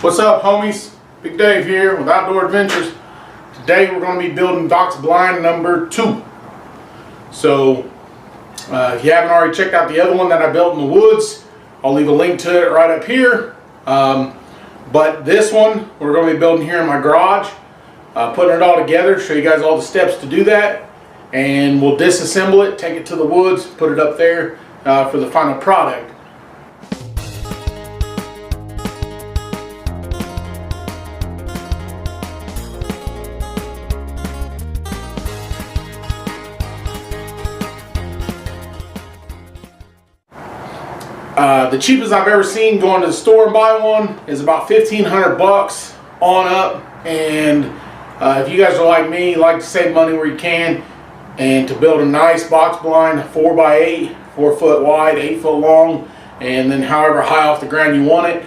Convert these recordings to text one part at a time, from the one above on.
What's up, homies? Big Dave here with Outdoor Adventures. Today we're going to be building box blind number 2. So if you haven't already checked out the other one that I built in the woods, I'll leave a link to it right up here. But this one we're going to be building here in my garage, putting it all together, show you guys all the steps to do that, and we'll disassemble it, take it to the woods, put it up there for the final product. The cheapest I've ever seen going to the store and buy one is about $1,500 on up. And if you guys are like me, you like to save money where you can, and to build a nice box blind, 4x8, 4 foot wide, 8 foot long, and then however high off the ground you want it,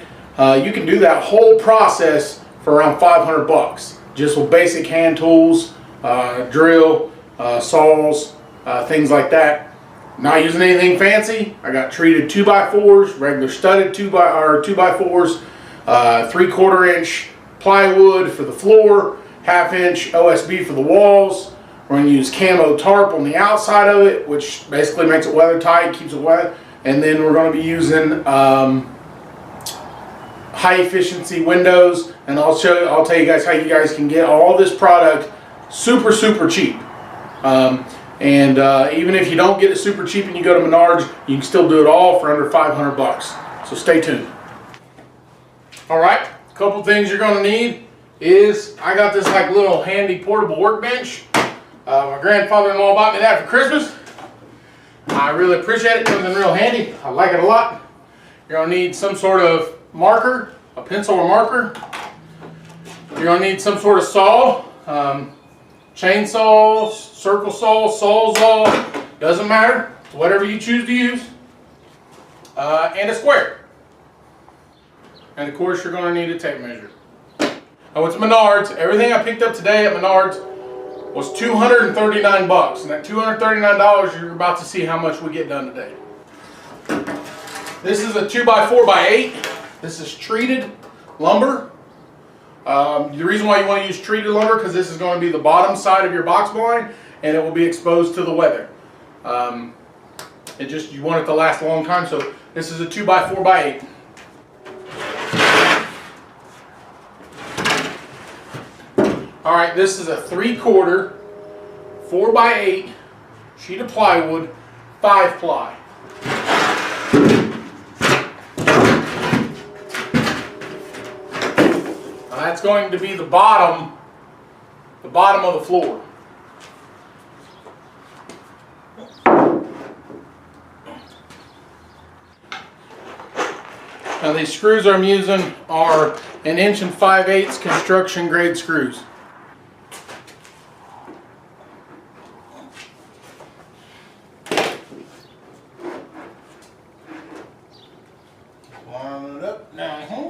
you can do that whole process for around $500, just with basic hand tools, drill, saws, things like that. Not using anything fancy. I got treated 2x4s, regular studded 2x4s, 3/4 inch plywood for the floor, 1/2 inch OSB for the walls. We're going to use camo tarp on the outside of it, which basically makes it weather tight, keeps it wet. And then we're going to be using high efficiency windows. And I'll tell you guys how you guys can get all this product super cheap. Even if you don't get it super cheap and you go to Menards, you can still do it all for under $500. So stay tuned. All right, a couple things you're going to need is, I got this like little handy portable workbench. My grandfather-in-law bought me that for Christmas. I really appreciate it. It comes in real handy. I like it a lot. You're going to need some sort of marker, a pencil or marker. You're going to need some sort of saw. Chainsaw, circle saw, sawzall, doesn't matter, whatever you choose to use, and a square. And of course you're going to need a tape measure. I went to Menards. Everything I picked up today at Menards was $239, and at $239 you're about to see how much we get done today. This is a 2x4x8. This is treated lumber. The reason why you want to use treated lumber, because this is going to be the bottom side of your box blind, and it will be exposed to the weather. You want it to last a long time, so this is a 2x4x8. All right, this is a 3/4 4x8 sheet of plywood, 5-ply. That's going to be the bottom of the floor. Now these screws I'm using are 1 5/8 inch construction grade screws. Line it up down here.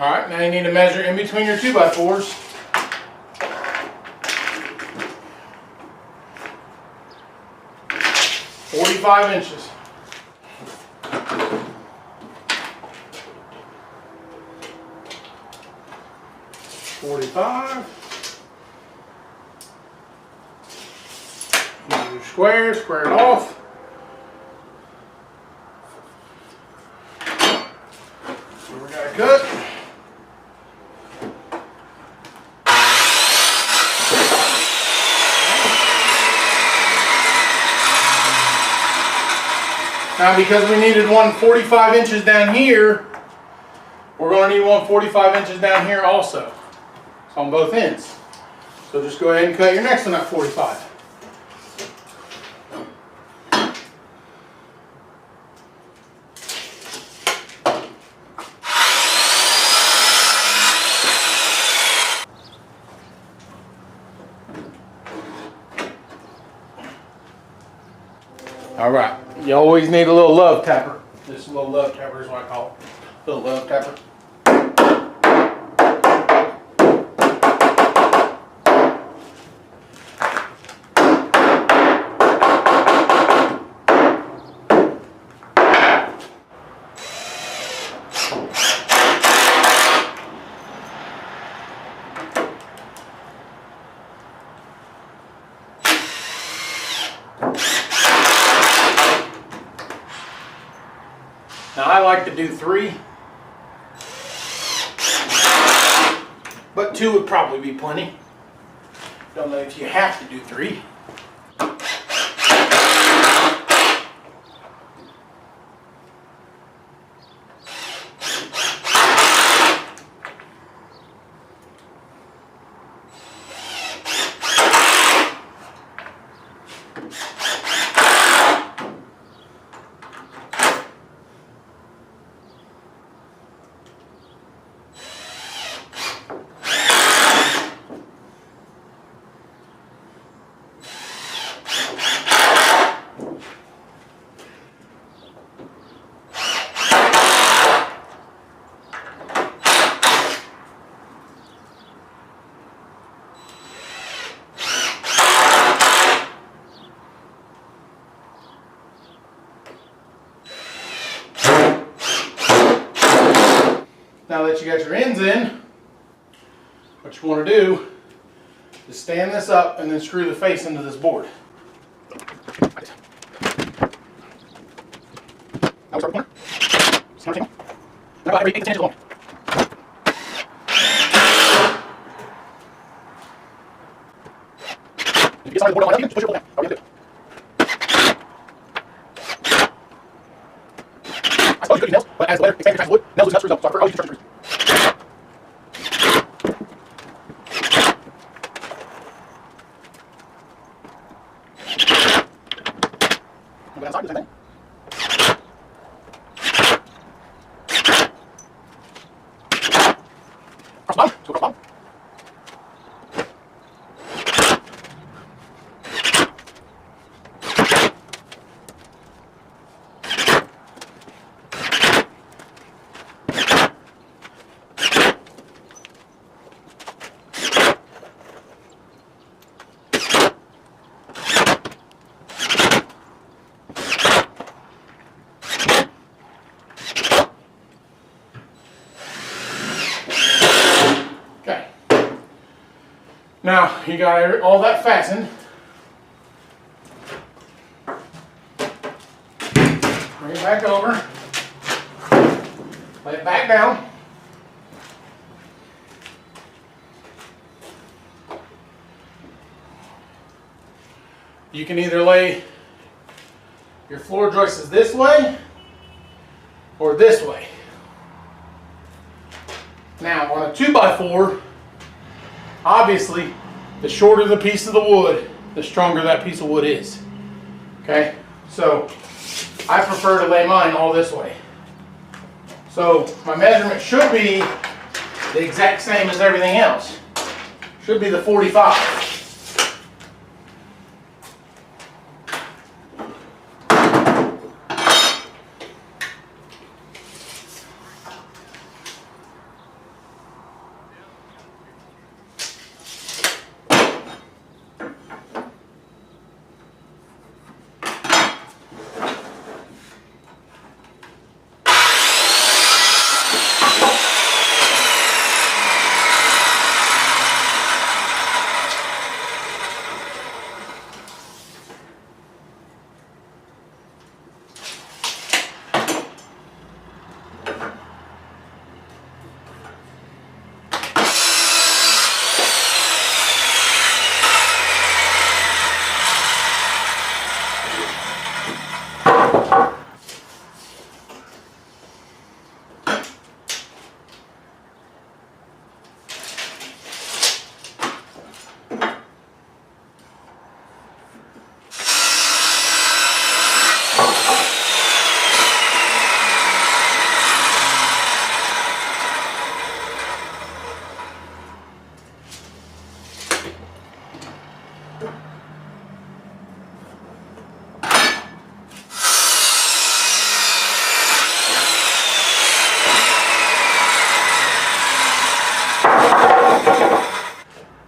Alright, now you need to measure in between your 2x4s. .45 inches. .45. Use your square it off. So we got a cut. Now Now, because we needed one 45 inches down here, we're going to need one 45 inches down here also. It's on both ends. So just go ahead and cut your next one at 45. All right, you always need a little love tapper. This little love tapper is what I call it. Little love tapper. Now I like to do 3, but 2 would probably be plenty. Don't know if you have to do 3. Now that you got your ends in, what you want to do is stand this up and then screw the face into this board. Now we start the corner. Center table. Now about every 8 to 10 inches long. If you get started the board on, just push your board down. That's all you have to do. I suppose you could use nails, but as the leather expands your tracks of wood, nails lose enough screws up. So I always use construction screws. Go outside, do the same thing. Cross the bottom, go across the bottom. Now you got all that fastened. Bring it back over. Lay it back down. You can either lay your floor joists this way or this way. Now on a 2x4, obviously, the shorter the piece of the wood, the stronger that piece of wood is. Okay, so I prefer to lay mine all this way. So my measurement should be the exact same as everything else. Should be the 45.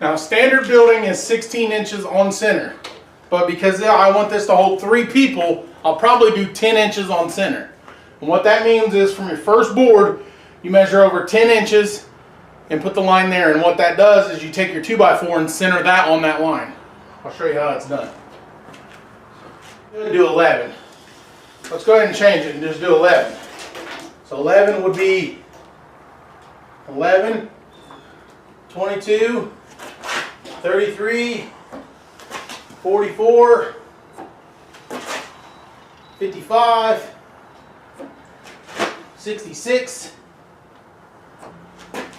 Now standard building is 16 inches on center, but because I want this to hold 3 people, I'll probably do 10 inches on center. And what that means is from your first board, you measure over 10 inches and put the line there. And what that does is you take your 2x4 and center that on that line. I'll show you how it's done. I'm going to do 11. Let's go ahead and change it and just do 11. So 11 would be 11, 22, 33, 44, 55, 66,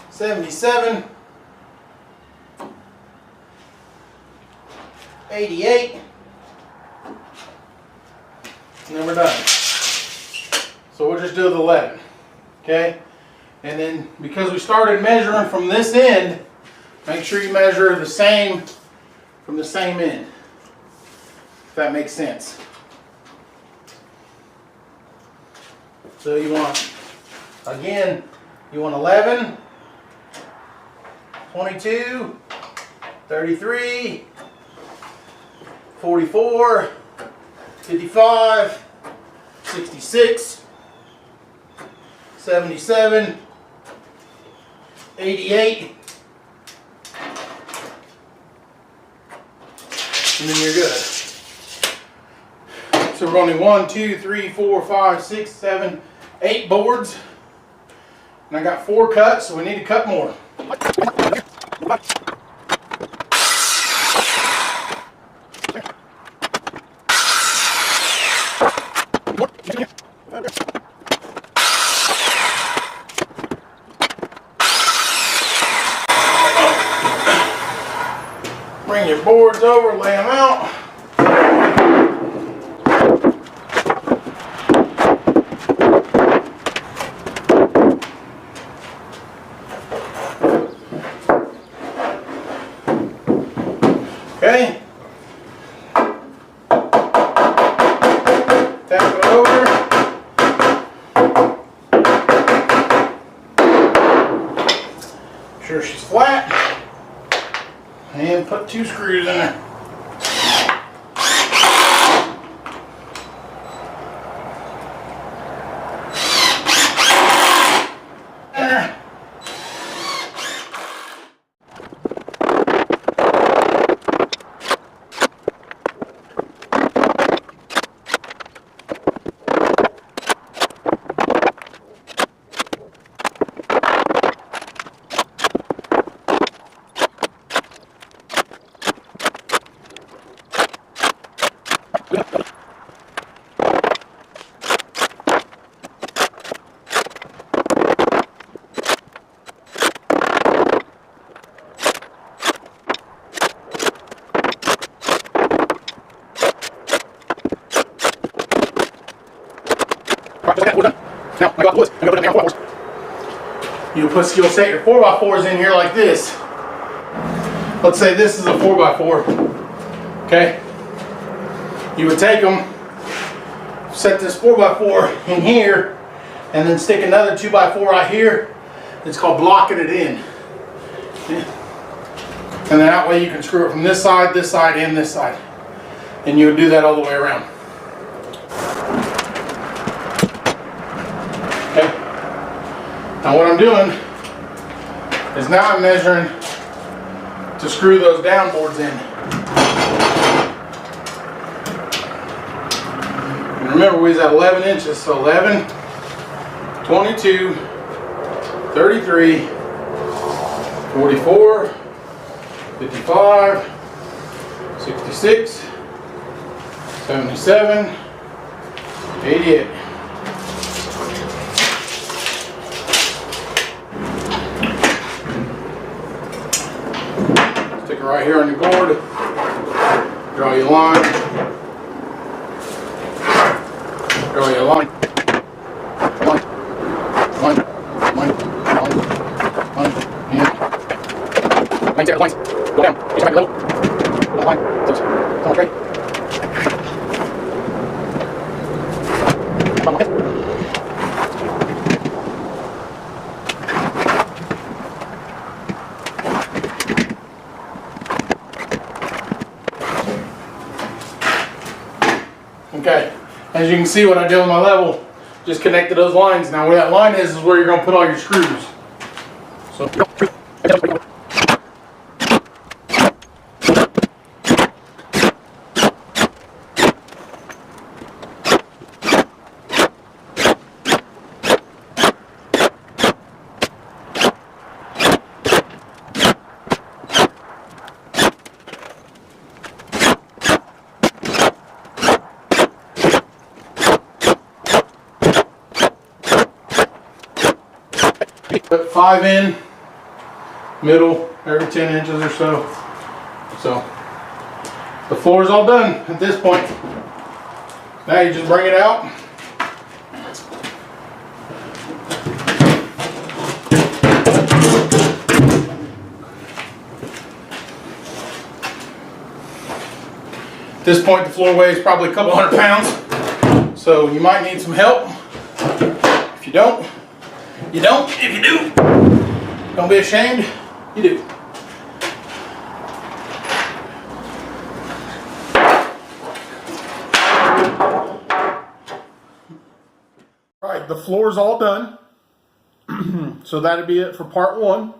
77, 88, and then we're done. So we'll just do the 11, okay? And then because we started measuring from this end, make sure you measure the same from the same end, if that makes sense. So you want, again, you want 11, 22, 33, 44, 55, 66, 77, 88, and then you're good. So we're only 1, 2, 3, 4, 5, 6, 7, 8 boards. And I got 4 cuts, so we need to cut more. Bring your boards over, lay them out. Okay. Tap it over. Make sure she's flat. And put 2 screws in there. You'll set your 4x4s in here like this. Let's say this is a 4x4. Okay? You would take them, set this 4x4 in here, and then stick another 2x4 right here. It's called blocking it in. And then that way you can screw it from this side, and this side. And you would do that all the way around. Okay? Now what I'm doing is now I'm measuring to screw those down boards in. And remember, we was at 11 inches, so 11, 22, 33, 44, 55, 66, 77, 88. Stick it right here on your board. Draw your line. Draw your line. Line. Line. Line. Line. Line. And lines there, lines. Go down. Just back a little. Line. Close. Come on, okay. Come on, okay. As you can see, what I did with my level, just connected those lines. Now where that line is where you're going to put all your screws. So put 5 in, middle every 10 inches or so. So the floor is all done at this point. Now you just bring it out. At this point the floor weighs probably a couple hundred pounds. So you might need some help. If you don't, you don't. If you do, don't be ashamed. You do. All right, the floor is all done. So that'll be it for part 1.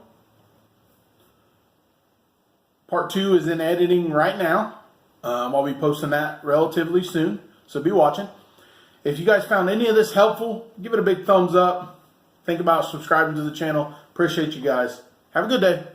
Part 2 is in editing right now. I'll be posting that relatively soon, so be watching. If you guys found any of this helpful, give it a big thumbs up. Think about subscribing to the channel. Appreciate you guys. Have a good day.